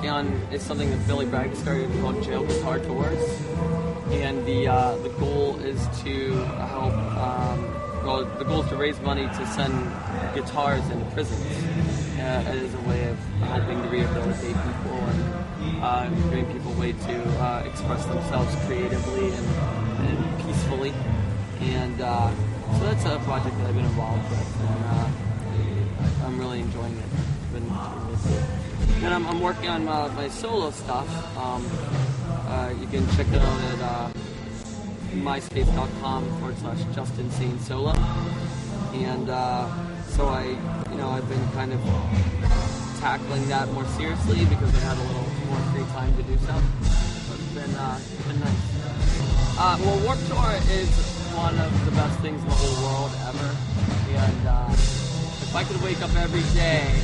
working on is something that Billy Bragg started called Jail Guitar Tours, and the goal is to help. The goal is to raise money to send guitars into prisons as a way of helping to rehabilitate people and giving people a way to express themselves creatively and peacefully. And so that's a project that I've been involved with, and I'm really enjoying it. And I'm working on my solo stuff. You can check it out at myspace.com/Justin Sane Solo. And so I've been kind of tackling that more seriously because I had a little more free time to do so. So it's been nice. Well, Warped Tour is one of the best things in the whole world ever. And if I could wake up every day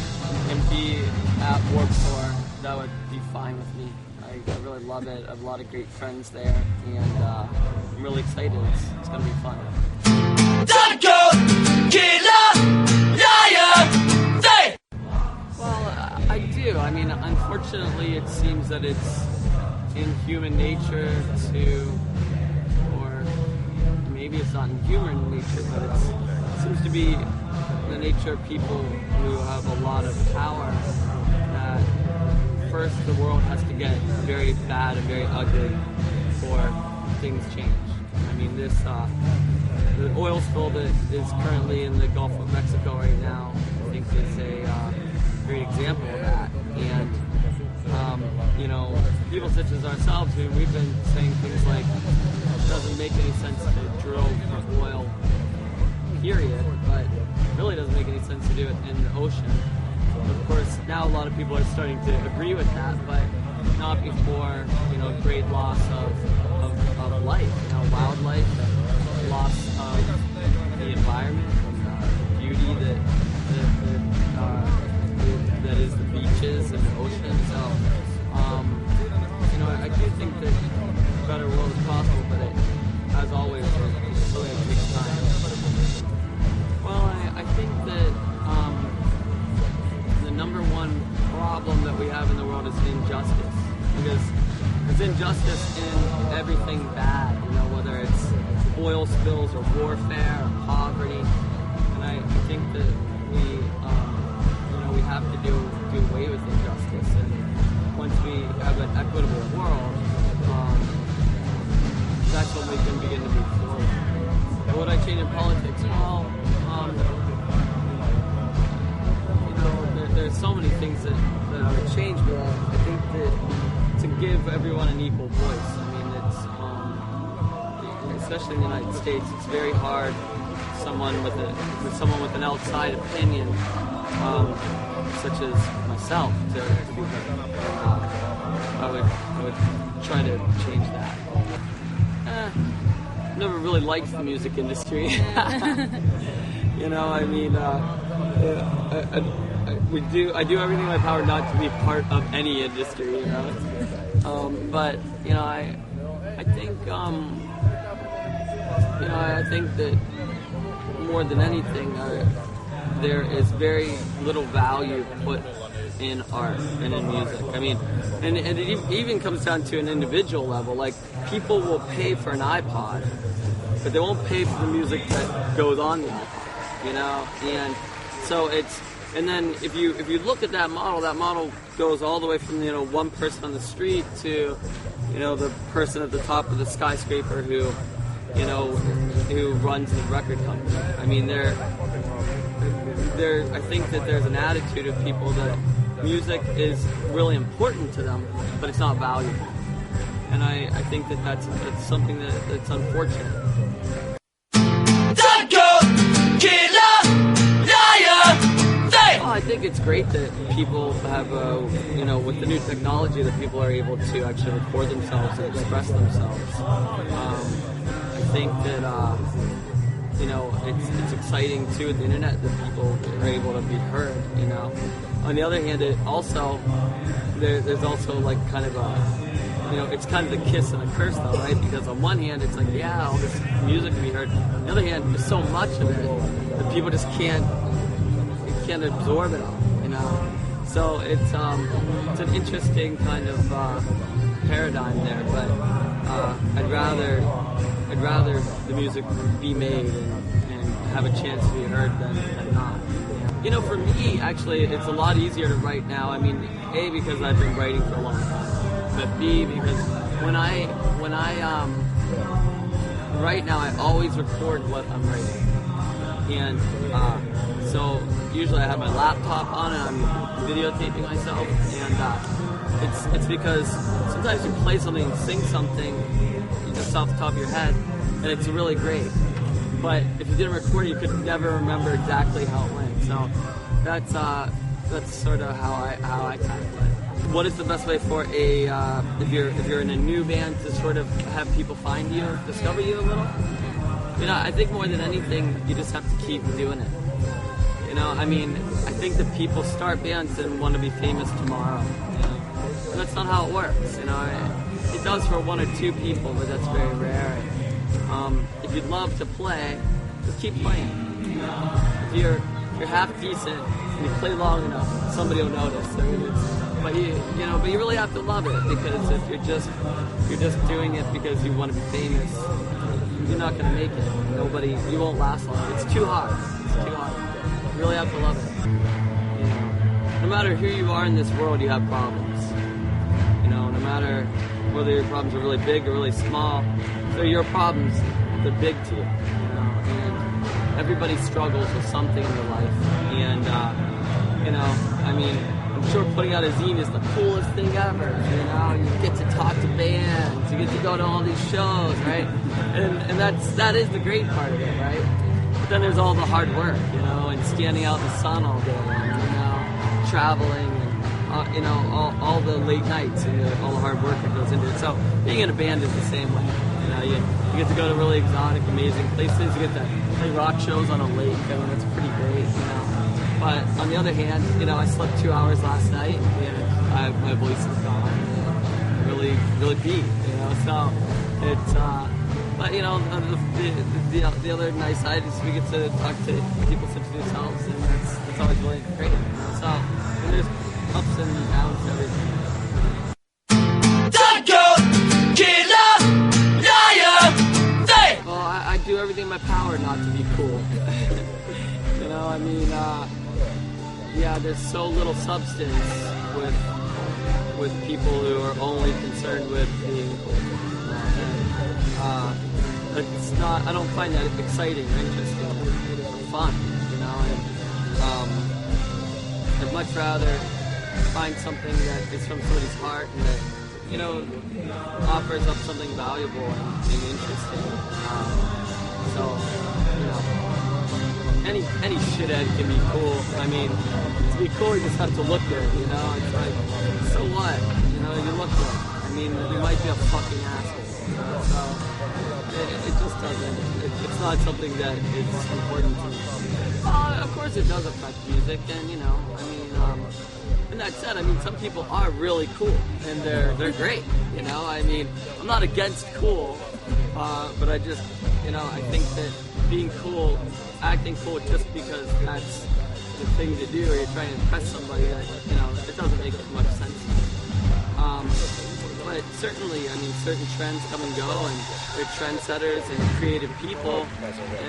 and be at Warped Tour, that would be fine with me. I really love it. I have a lot of great friends there, and I'm really excited. It's going to be fun. Well, I do. I mean, unfortunately, it seems that it's in human nature to, or maybe it's not in human nature, but it seems to be the nature of people who have a lot of power that first the world has to get very bad and very ugly before things change. I mean, this the oil spill that is currently in the Gulf of Mexico right now, I think is a great example of that. And people such as ourselves, we've been saying things like, it doesn't make any sense to drill for oil, period, but it really doesn't make any sense to do it in the ocean. Of course, now a lot of people are starting to agree with that, but not before, great loss of life, wildlife, loss of the environment, the beauty that is the beaches and the ocean. So, I do think that a better world is possible, but it, as always, it really takes time. Well, I think that the number one problem that we have in the world is injustice, because there's injustice in everything bad, whether it's oil spills or warfare or poverty, and I think that we have to do away with injustice, and once we have an equitable world, that's when we can begin to move forward. And what I change in politics? Well, there's so many things that I would change, but I think that to give everyone an equal voice. I mean, it's especially in the United States, it's very hard for someone with an outside opinion, such as myself, to be heard. I would try to change that. I've never really liked the music industry. I do everything in my power not to be part of any industry, but I think that more than anything, there is very little value put in art and in music. I mean, and it even comes down to an individual level. Like, people will pay for an iPod, but they won't pay for the music that goes on the iPod, and so and then if you look at that model goes all the way from one person on the street to the person at the top of the skyscraper who runs the record company. I mean, I think that there's an attitude of people that music is really important to them, but it's not valuable. And I think that's something that's unfortunate. I think it's great that people have, with the new technology, that people are able to actually record themselves and express themselves. I think that, it's exciting too with the internet that people are able to be heard, On the other hand, there's also like kind of it's kind of the kiss and a curse though, right? Because on one hand, it's like, yeah, all this music can be heard. On the other hand, there's so much of it that people just can't absorb it all, So it's an interesting kind of paradigm there, but I'd rather the music be made and have a chance to be heard than not. You know, for me, actually, it's a lot easier to write now. I mean, A, because I've been writing for a long time, but B, because when I write now, I always record what I'm writing, and so usually I have my laptop on and I'm videotaping myself, and it's because sometimes you play something, sing something just off the top of your head, and it's really great. But if you didn't record it, you could never remember exactly how it went. So that's sort of how I tackle it. What is the best way for a if you're in a new band to sort of have people find you, discover you a little? You know, I think more than anything, you just have to keep doing it. You know, I mean, I think that people start bands and want to be famous tomorrow. You know? And that's not how it works. You know, it does for one or two people, but that's very rare. If you'd love to play, just keep playing. You know? If you're half decent and you play long enough, somebody will notice. I mean, but you really have to love it, because if you're just doing it because you want to be famous, you're not going to make it. You won't last long. It's too hard. It's too hard. You really have to love it. You know, no matter who you are in this world, you have problems. You know, no matter whether your problems are really big or really small, they're your problems. They're big to you. You know, and everybody struggles with something in their life. And you know, I mean, I'm sure putting out a zine is the coolest thing ever. You know, you get to talk to bands, you get to go to all these shows, right? And that is the great part of it, right? But then there's all the hard work, you know, and standing out in the sun all day, and, you know, traveling, and you know, all the late nights and all the hard work that goes into it. So being in a band is the same way. You know, you get to go to really exotic, amazing places. You get to play rock shows on a lake. I mean, that's pretty great, you know. But on the other hand, you know, I slept 2 hours last night, and my voice is gone. And really, really beat, you know. So it's, but you know, the other nice side is we get to talk to people such as yourselves, and that's always really great. So there's ups and downs to everything. Well, I do everything in my power not to be cool. You know, I mean, yeah, there's so little substance with people who are only concerned with being cool. And it's not. I don't find that exciting or interesting or fun. You know, and I'd much rather find something that is from somebody's heart and that, you know, offers up something valuable and interesting. So, you know, any shithead can be cool. I mean, to be cool, you just have to look good, you know? It's like, so what? You know, you look good. I mean, you might be a fucking asshole. You know? So, it just doesn't. It's not something that is important to me. Of course it does affect music, and, you know, I mean, and that said, I mean, some people are really cool, and they're great, you know? I mean, I'm not against cool, but I just, you know, I think that being cool, acting cool just because that's the thing to do, or you're trying to impress somebody, that, you know, it doesn't make much sense to me. But certainly, I mean, certain trends come and go, and they're trendsetters and creative people,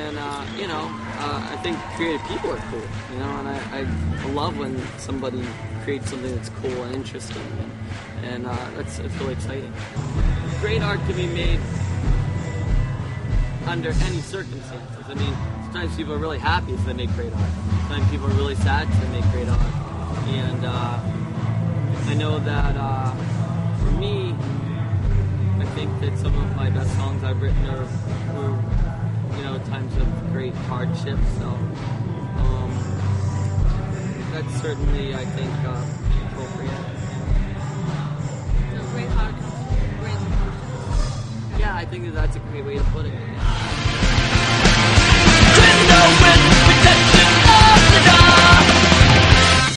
and, you know, I think creative people are cool, you know, and I love when somebody create something that's cool and interesting, and it's really exciting. Great art can be made under any circumstances. I mean, sometimes people are really happy, so they make great art. Sometimes people are really sad, so they make great art. And I know that for me, I think that some of my best songs I've written were, you know, times of great hardship. So that's certainly, I think, appropriate. So great hard, great. Yeah, I think that's a great way to put it.